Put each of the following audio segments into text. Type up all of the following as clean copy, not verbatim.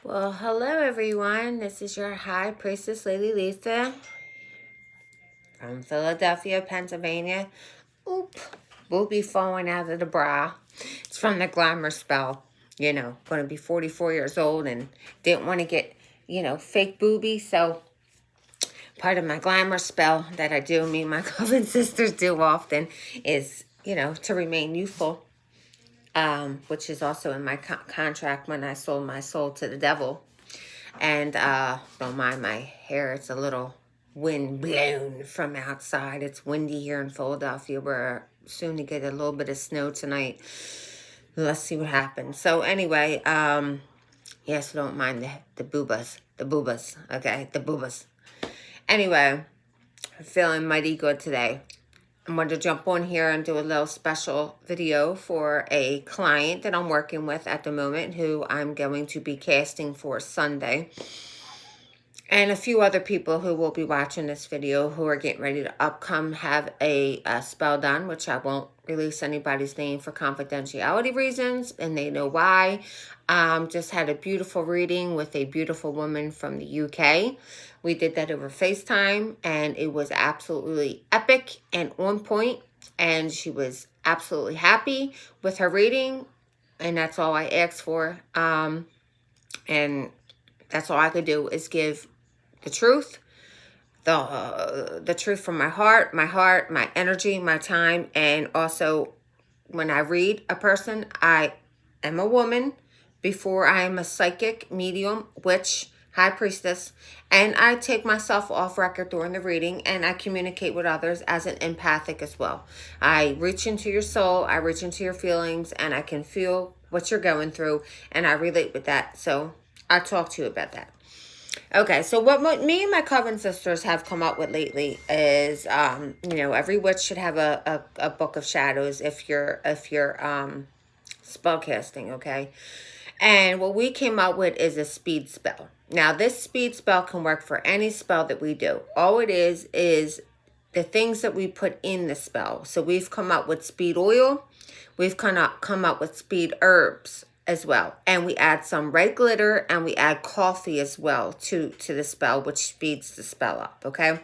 Well, hello everyone. This is your High Priestess Lady Lisa from Philadelphia, Pennsylvania. Oop, booby falling out of the bra. It's from the glamour spell. Going to be 44 years old and didn't want to get, fake booby. So part of my glamour spell that I do, me and my coven sisters do often, is, to remain youthful. Which is also in my contract when I sold my soul to the devil. And don't mind my hair, it's a little wind blown from outside. It's windy here in Philadelphia. We're soon to get a little bit of snow tonight. Let's see what happens. So anyway, yes, don't mind the boobas. The boobas, okay? The boobas. Anyway, I'm feeling mighty good today. I'm going to jump on here and do a little special video for a client that I'm working with at the moment who I'm going to be casting for Sunday. And a few other people who will be watching this video who are getting ready to have a spell done, which I won't release anybody's name for confidentiality reasons, and they know why. Just had a beautiful reading with a beautiful woman from the UK. We did that over FaceTime, and it was absolutely epic and on point, and she was absolutely happy with her reading, and that's all I asked for. And that's all I could do is give the truth, the truth from my heart, my energy, my time. And also when I read a person, I am a woman before I am a psychic, medium, witch, high priestess, and I take myself off record during the reading, and I communicate with others as an empathic as well. I reach into your soul, I reach into your feelings, and I can feel what you're going through, and I relate with that. So I'll talk to you about that. Okay, so what me and my coven sisters have come up with lately is, every witch should have a book of shadows if you're spell casting, okay? And what we came up with is a speed spell. Now, this speed spell can work for any spell that we do. All it is the things that we put in the spell. So we've come up with speed oil. We've come up with speed herbs as well. And we add some red glitter and we add coffee as well to the spell, which speeds the spell up, okay?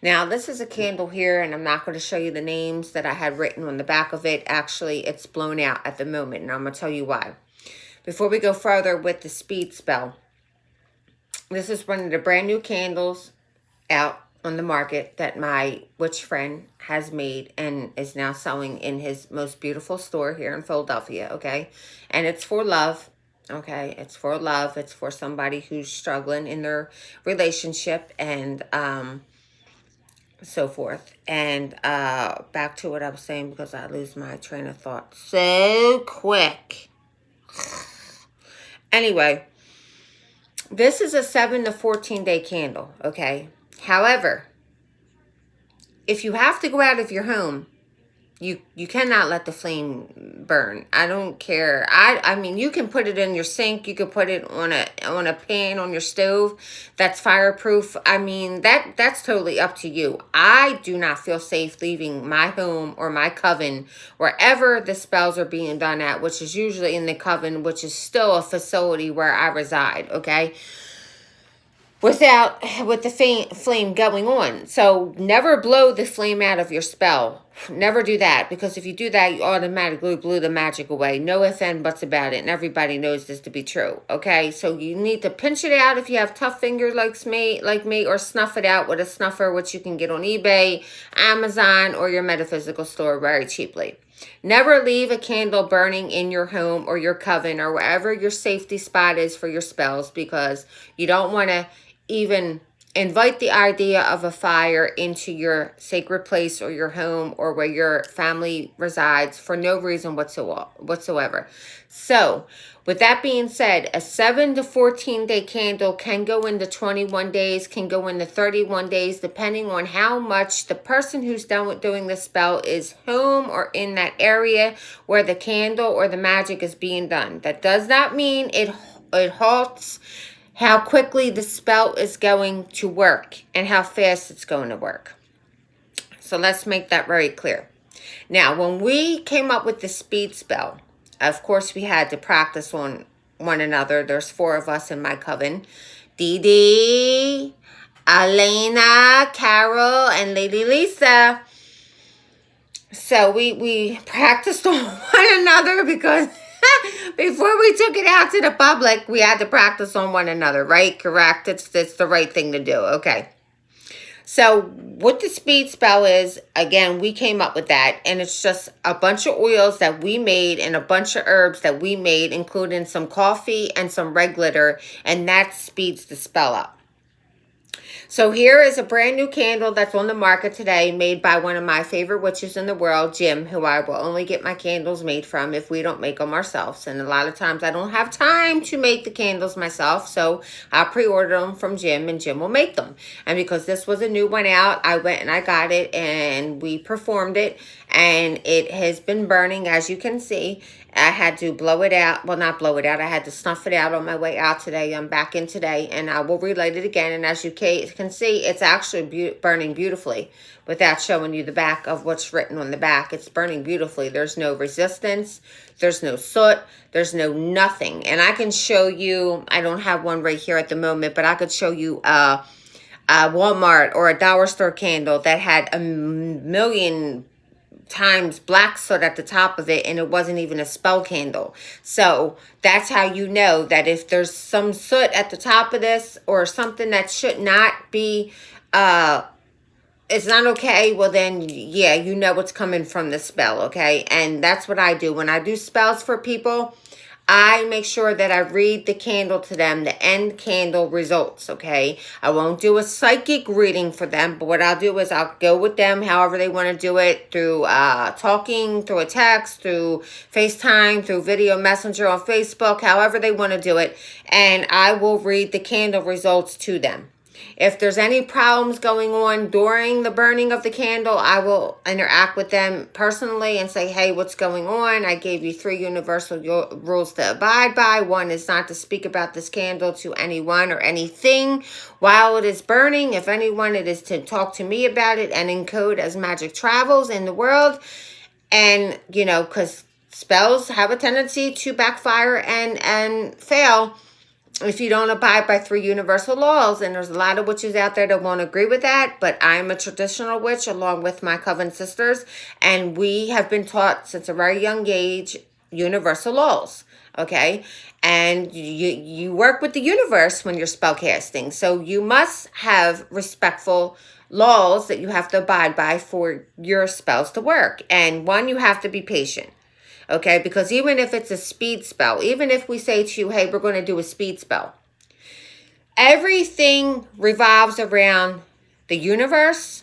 Now, this is a candle here, and I'm not going to show you the names that I had written on the back of it. Actually, it's blown out at the moment, and I'm going to tell you why. Before we go further with the speed spell, this is one of the brand new candles out on the market that my witch friend has made and is now selling in his most beautiful store here in Philadelphia, okay? And it's for love, okay? It's for love. It's for somebody who's struggling in their relationship and so forth. And back to what I was saying because I lose my train of thought so quick. Anyway, this is a 7 to 14 day candle, okay? However, if you have to go out of your home, you cannot let the flame burn. I don't care. I mean, you can put it in your sink. You can put it on a pan on your stove that's fireproof. I mean, that's totally up to you. I do not feel safe leaving my home or my coven, wherever the spells are being done at, which is usually in the coven, which is still a facility where I reside, okay? With the flame going on. So never blow the flame out of your spell. Never do that, because if you do that, you automatically blew the magic away. No ifs and buts about it, and everybody knows this to be true, okay? So you need to pinch it out if you have tough fingers like me, or snuff it out with a snuffer, which you can get on eBay, Amazon, or your metaphysical store very cheaply. Never leave a candle burning in your home or your coven or wherever your safety spot is for your spells, because you don't want to even invite the idea of a fire into your sacred place or your home or where your family resides for no reason whatsoever. So, with that being said, a 7 to 14 day candle can go into 21 days, can go into 31 days, depending on how much the person who's doing the spell is home or in that area where the candle or the magic is being done. That does not mean it halts how quickly the spell is going to work and how fast it's going to work. So let's make that very clear. Now, when we came up with the speed spell, of course, we had to practice on one another. There's 4 of us in my coven. Dee Dee, Elena, Carol, and Lady Lisa. So we practiced on one another because before we took it out to the public, we had to practice on one another, right? Correct. It's the right thing to do. Okay. So what the speed spell is, again, we came up with that, and it's just a bunch of oils that we made and a bunch of herbs that we made, including some coffee and some red glitter, and that speeds the spell up. So here is a brand new candle that's on the market today, made by one of my favorite witches in the world, Jim, who I will only get my candles made from if we don't make them ourselves. And a lot of times I don't have time to make the candles myself, so I pre-order them from Jim, and Jim will make them. And because this was a new one out, I went and I got it, and we performed it, and it has been burning, as you can see. I had to blow it out. Well, not blow it out. I had to snuff it out on my way out today. I'm back in today, and I will relight it again. And as you can see, it's actually burning beautifully without showing you the back of what's written on the back. It's burning beautifully. There's no resistance. There's no soot. There's no nothing. And I can show you, I don't have one right here at the moment, but I could show you a Walmart or a dollar store candle that had a million times black soot at the top of it, and it wasn't even a spell candle. So that's how you know that if there's some soot at the top of this or something that should not be it's not okay, well then, yeah, you know it's coming from the spell, okay? And that's what I do. When I do spells for people, I make sure that I read the candle to them, the end candle results, okay? I won't do a psychic reading for them, but what I'll do is I'll go with them however they want to do it, through talking, through a text, through FaceTime, through video messenger on Facebook, however they want to do it, and I will read the candle results to them. If there's any problems going on during the burning of the candle, I will interact with them personally and say, hey, what's going on? I gave you 3 universal rules to abide by. 1 is not to speak about this candle to anyone or anything while it is burning. If anyone, it is to talk to me about it and encode as magic travels in the world. And, you know, because spells have a tendency to backfire and fail if you don't abide by 3 universal laws. And there's a lot of witches out there that won't agree with that, but I'm a traditional witch along with my coven sisters, and we have been taught since a very young age universal laws, okay? And you work with the universe when you're spell casting, so you must have respectful laws that you have to abide by for your spells to work. And 1, you have to be patient. Okay, because even if it's a speed spell, even if we say to you, hey, we're going to do a speed spell, everything revolves around the universe.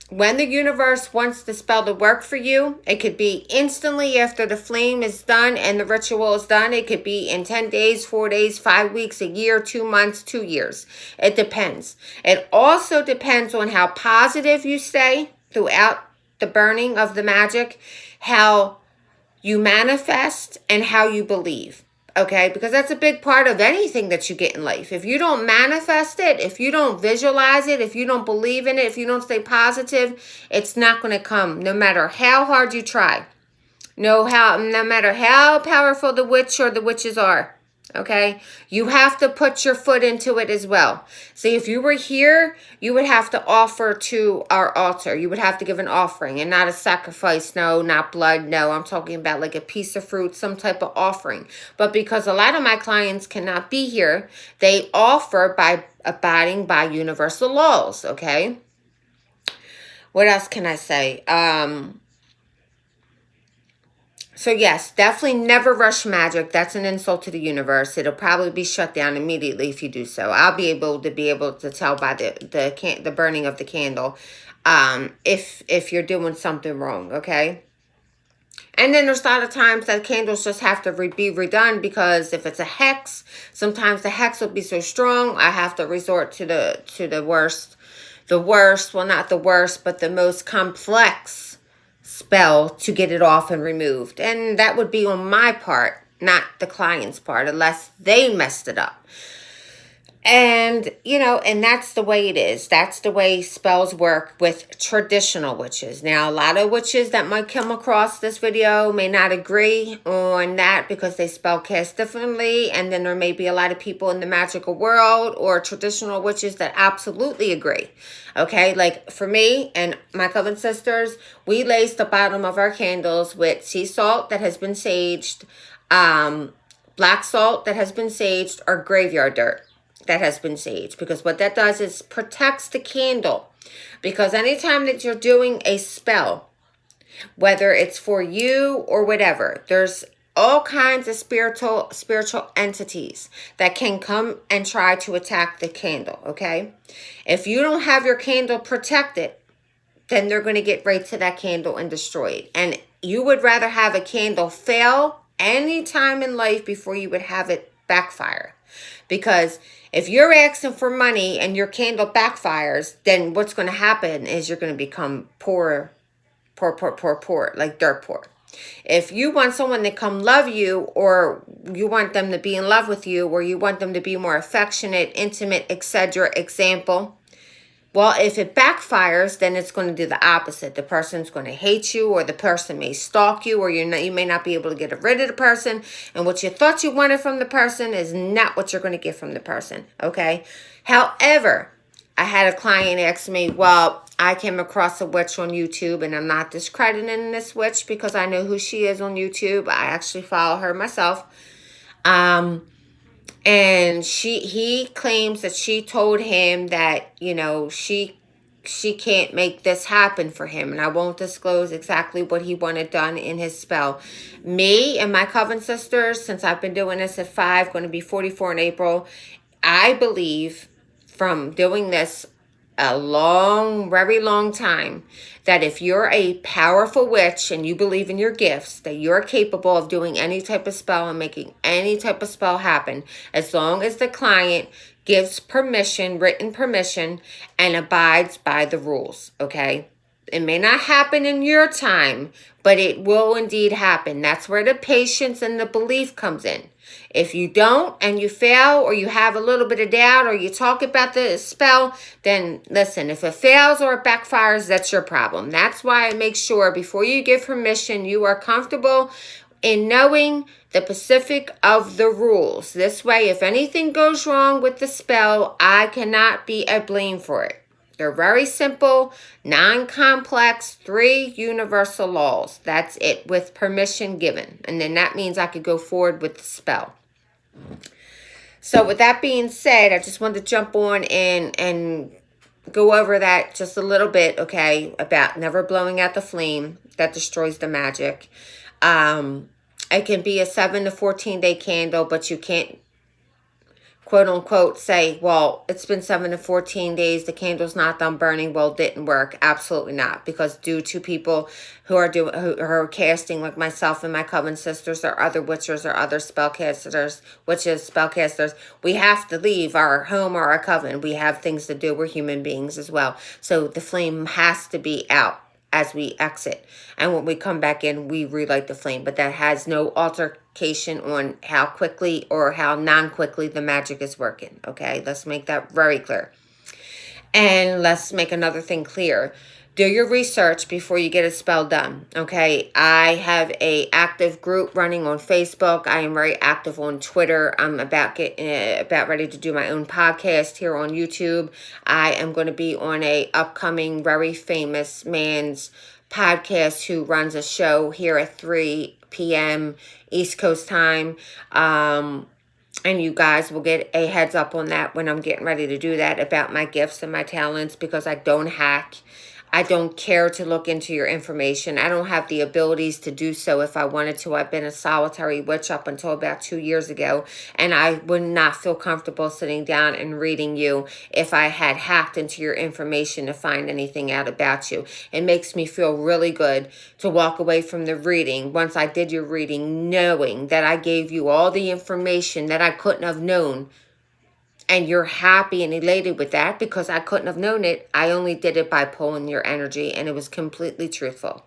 When the universe wants the spell to work for you, it could be instantly after the flame is done and the ritual is done. It could be in 10 days, 4 days, 5 weeks, a year, 2 months, 2 years. It depends. It also depends on how positive you stay throughout the burning of the magic, how you manifest, and how you believe, okay? Because that's a big part of anything that you get in life. If you don't manifest it, if you don't visualize it, if you don't believe in it, if you don't stay positive, it's not going to come, no matter how hard you try. No matter how powerful the witch or the witches are, okay? You have to put your foot into it as well. See, if you were here, you would have to offer to our altar. You would have to give an offering and not a sacrifice. No, not blood. No, I'm talking about like a piece of fruit, some type of offering. But because a lot of my clients cannot be here, they offer by abiding by universal laws, okay? What else can I say? So yes, definitely never rush magic. That's an insult to the universe. It'll probably be shut down immediately if you do so. I'll be able to tell by the burning of the candle if you're doing something wrong, okay? And then there's a lot of times that candles just have to be redone, because if it's a hex, sometimes the hex will be so strong, I have to resort to the worst. The worst, well, not the worst, but the most complex spell to get it off and removed. And that would be on my part, not the client's part, unless they messed it up. And, you know, and that's the way it is. That's the way spells work with traditional witches. Now, a lot of witches that might come across this video may not agree on that because they spell cast differently. And then there may be a lot of people in the magical world or traditional witches that absolutely agree. Okay, like for me and my coven sisters, we lace the bottom of our candles with sea salt that has been saged, black salt that has been saged, or graveyard dirt that has been saged, because what that does is protects the candle. Because anytime that you're doing a spell, whether it's for you or whatever, there's all kinds of spiritual entities that can come and try to attack the candle. Okay, if you don't have your candle protected, then they're going to get right to that candle and destroy it. And you would rather have a candle fail any time in life before you would have it backfire. Because if you're asking for money and your candle backfires, then what's going to happen is you're going to become poor, like dirt poor. If you want someone to come love you, or you want them to be in love with you, or you want them to be more affectionate, intimate, etc., example, well, if it backfires, then it's going to do the opposite. The person's going to hate you, or the person may stalk you, or you may not be able to get rid of the person. And what you thought you wanted from the person is not what you're going to get from the person. Okay. However, I had a client ask me, well, I came across a witch on YouTube, and I'm not discrediting this witch because I know who she is on YouTube. I actually follow her myself. And he claims that she told him that, you know, she can't make this happen for him. And I won't disclose exactly what he wanted done in his spell. Me and my coven sisters, since I've been doing this at 5, going to be 44 in April, I believe from doing this a very long time, that if you're a powerful witch and you believe in your gifts, that you're capable of doing any type of spell and making any type of spell happen, as long as the client gives permission, written permission, and abides by the rules. Okay, it may not happen in your time, but it will indeed happen. That's where the patience and the belief comes in. If you don't, and you fail, or you have a little bit of doubt, or you talk about the spell, then listen, if it fails or it backfires, that's your problem. That's why I make sure before you give permission, you are comfortable in knowing the specific of the rules. This way, if anything goes wrong with the spell, I cannot be at blame for it. They're very simple, non-complex, 3 universal laws. That's it, with permission given. And then that means I could go forward with the spell. So with that being said, I just wanted to jump on and go over that just a little bit, okay, about never blowing out the flame that destroys the magic. It can be a 7 to 14 day candle, but you can't, quote unquote, say, well, it's been 7 to 14 days, the candle's not done burning, well, it didn't work. Absolutely not. Because due to people who are casting, like myself and my coven sisters, or other witches, or other spellcasters, spellcasters, we have to leave our home or our coven. We have things to do. We're human beings as well. So the flame has to be out as we exit, and when we come back in, we relight the flame. But that has no altercation on how quickly or how non-quickly the magic is working. Okay, let's make that very clear. And let's make another thing clear. Do your research before you get a spell done. Okay, I have a active group running on Facebook. I am very active on Twitter. I'm about ready to do my own podcast here on YouTube. I am going to be on a upcoming very famous man's podcast who runs a show here at 3 p.m. East Coast time. And you guys will get a heads up on that when I'm getting ready to do that, about my gifts and my talents, because I don't hack. I don't care to look into your information. I don't have the abilities to do so if I wanted to. I've been a solitary witch up until about 2 years ago, and I would not feel comfortable sitting down and reading you if I had hacked into your information to find anything out about you. It makes me feel really good to walk away from the reading, once I did your reading, knowing that I gave you all the information that I couldn't have known. And you're happy and elated with that, because I couldn't have known it. I only did it by pulling your energy, and it was completely truthful.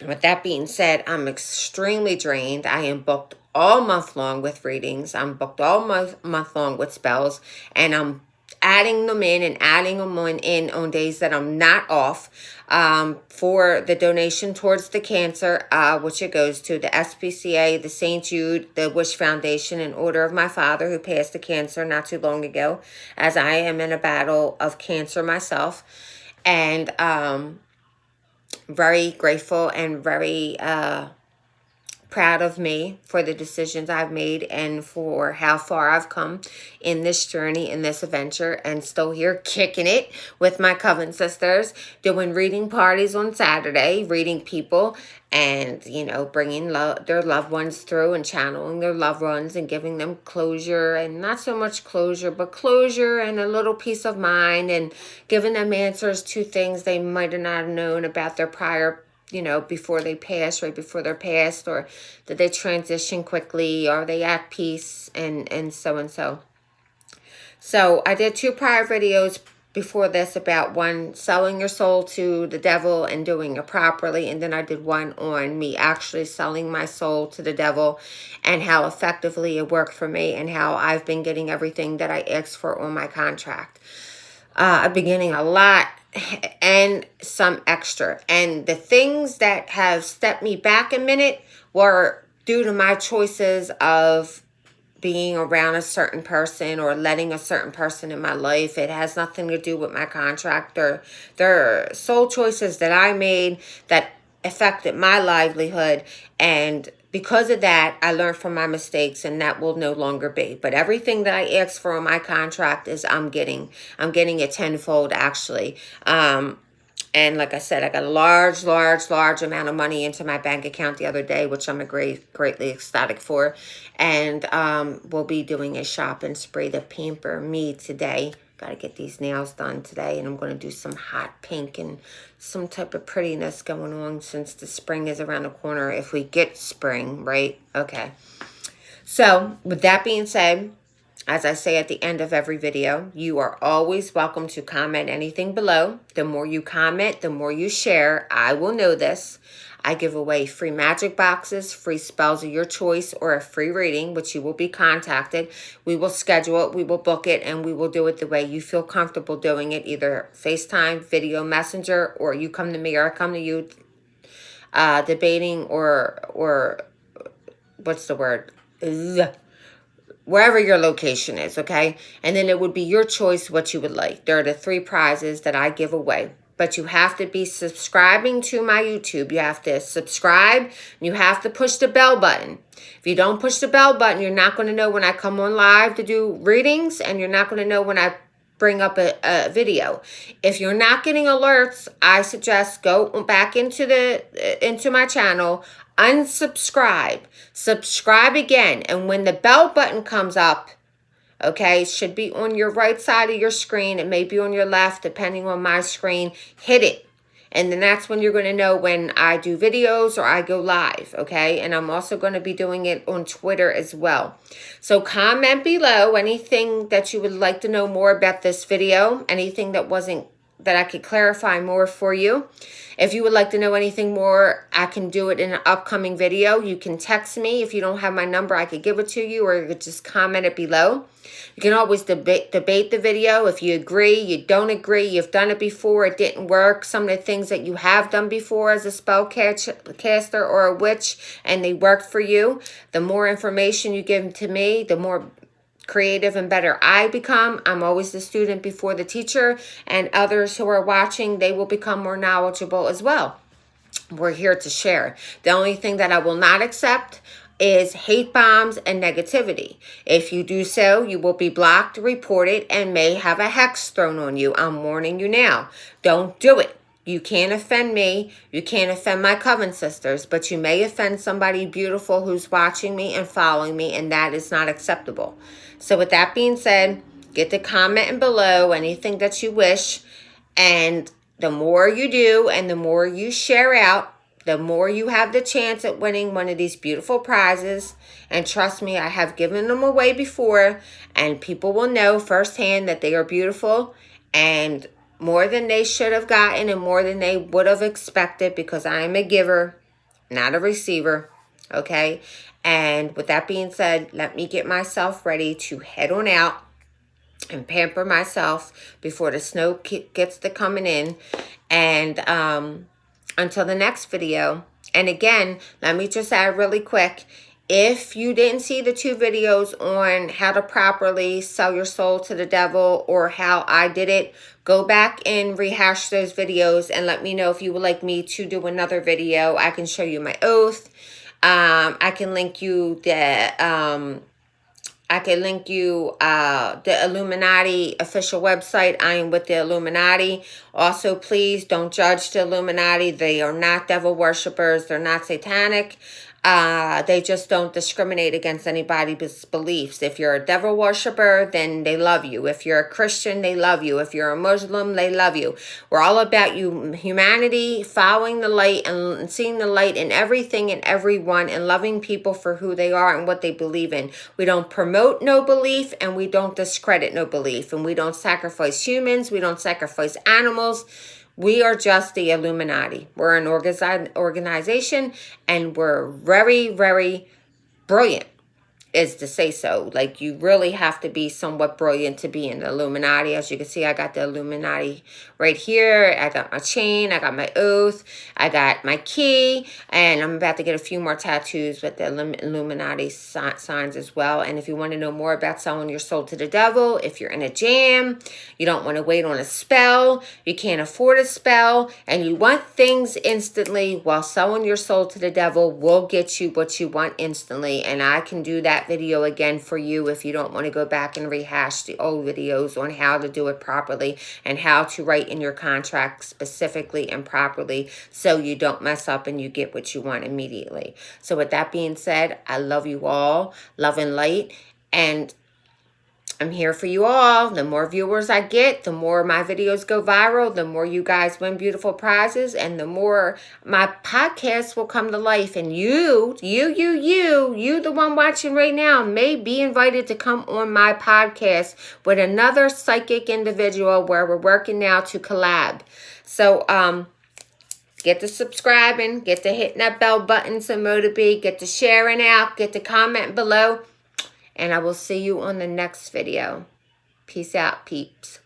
With that being said, I'm extremely drained. I am booked all month long with readings. I'm booked all month long with spells. And I'm adding them in and adding them on days that I'm not off, for the donation towards the cancer, which it goes to the SPCA, the St. Jude, the Wish Foundation, in order of my father who passed of cancer not too long ago, as I am in a battle of cancer myself. And very grateful and very proud of me for the decisions I've made and for how far I've come in this journey, in this adventure, and still here kicking it with my coven sisters, doing reading parties on Saturday, reading people, and, you know, bringing their loved ones through and channeling their loved ones and giving them closure, and not so much closure, but closure and a little peace of mind, and giving them answers to things they might have not known about their prior, you know, before they pass, right before they're passed, or did they transition quickly, are they at peace, and so and so. So I did 2 prior videos before this about one, selling your soul to the devil and doing it properly, and then I did one on me actually selling my soul to the devil and how effectively it worked for me and how I've been getting everything that I asked for on my contract. I've been getting a lot and some extra. And the things that have stepped me back a minute were due to my choices of being around a certain person or letting a certain person in my life. It has nothing to do with my contract. There are soul choices that I made that affected my livelihood, and because of that, I learned from my mistakes, and that will no longer be. But everything that I asked for on my contract is I'm getting it tenfold, actually. And like I said, I got a large amount of money into my bank account the other day, which I'm greatly ecstatic for. And we'll be doing a shopping spree to pamper me today. Got to get these nails done today, and I'm going to do some hot pink and some type of prettiness going on since the spring is around the corner, if we get spring, right? Okay. So with that being said, as I say at the end of every video, you are always welcome to comment anything below. The more you comment, the more you share. I will know this. I give away free magic boxes, free spells of your choice, or a free reading, which you will be contacted. We will schedule it, we will book it, and we will do it the way you feel comfortable doing it, either FaceTime, video messenger, or you come to me or I come to you, debating or what's the word? Ugh. Wherever your location is, okay? And then it would be your choice what you would like. There are the 3 prizes that I give away. But you have to be subscribing to my YouTube. You have to subscribe. You have to push the bell button. If you don't push the bell button, you're not going to know when I come on live to do readings, and you're not going to know when I bring up a video. If you're not getting alerts, I suggest go back into my channel, unsubscribe, subscribe again, and when the bell button comes up, okay, it should be on your right side of your screen. It may be on your left, depending on my screen. Hit it. And then that's when you're going to know when I do videos or I go live, okay? And I'm also going to be doing it on Twitter as well. So comment below anything that you would like to know more about this video, anything that I could clarify more for you. If you would like to know anything more, I can do it in an upcoming video. You can text me. If you don't have my number, I could give it to you, or you could just comment it below. You can always debate the video. If you agree, you don't agree, you've done it before, it didn't work. Some of the things that you have done before as a spellcaster or a witch, and they worked for you. The more information you give to me, the more creative and better I become. I'm always the student before the teacher, and others who are watching, they will become more knowledgeable as well. We're here to share. The only thing that I will not accept is hate bombs and negativity. If you do so, you will be blocked, reported, and may have a hex thrown on you. I'm warning you now. Don't do it. You can't offend me. You can't offend my coven sisters, but you may offend somebody beautiful who's watching me and following me, and that is not acceptable. So with that being said, get to commenting below anything that you wish, and the more you do and the more you share out, the more you have the chance at winning one of these beautiful prizes. And trust me, I have given them away before, and people will know firsthand that they are beautiful and more than they should have gotten and more than they would have expected, because I am a giver not a receiver, okay? And with that being said, let me get myself ready to head on out and pamper myself before the snow gets to coming in. And until the next video. And again, let me just add really quick. If you didn't see the 2 videos on how to properly sell your soul to the devil or how I did it, go back and rehash those videos and let me know if you would like me to do another video. I can show you my oath. I can link you the the Illuminati official website. I am with the Illuminati. Also, please don't judge the Illuminati. They are not devil worshippers. They're not satanic. They just don't discriminate against anybody's beliefs. If you're a devil worshiper, then they love you. If you're a Christian, they love you. If you're a Muslim, they love you. We're all about humanity, following the light and seeing the light in everything and everyone and loving people for who they are and what they believe in. We don't promote no belief and we don't discredit no belief. And we don't sacrifice humans. We don't sacrifice animals. We are just the Illuminati. We're an organization, and we're very, very brilliant, is to say so. Like, you really have to be somewhat brilliant to be in the Illuminati. As you can see, I got the Illuminati right here. I got my chain. I got my oath. I got my key. And I'm about to get a few more tattoos with the Illuminati signs as well. And if you want to know more about selling your soul to the devil, if you're in a jam, you don't want to wait on a spell, you can't afford a spell, and you want things instantly, while selling your soul to the devil will get you what you want instantly. And I can do that video again for you if you don't want to go back and rehash the old videos on how to do it properly and how to write in your contract specifically and properly so you don't mess up and you get what you want immediately. So with that being said, I love you all, love and light, and I'm here for you all. The more viewers I get, the more my videos go viral, the more you guys win beautiful prizes, and the more my podcast will come to life. And you, the one watching right now, may be invited to come on my podcast with another psychic individual where we're working now to collab. So, get to subscribing, get to hitting that bell button to motivate, get to sharing out, get to comment below. And I will see you on the next video. Peace out, peeps.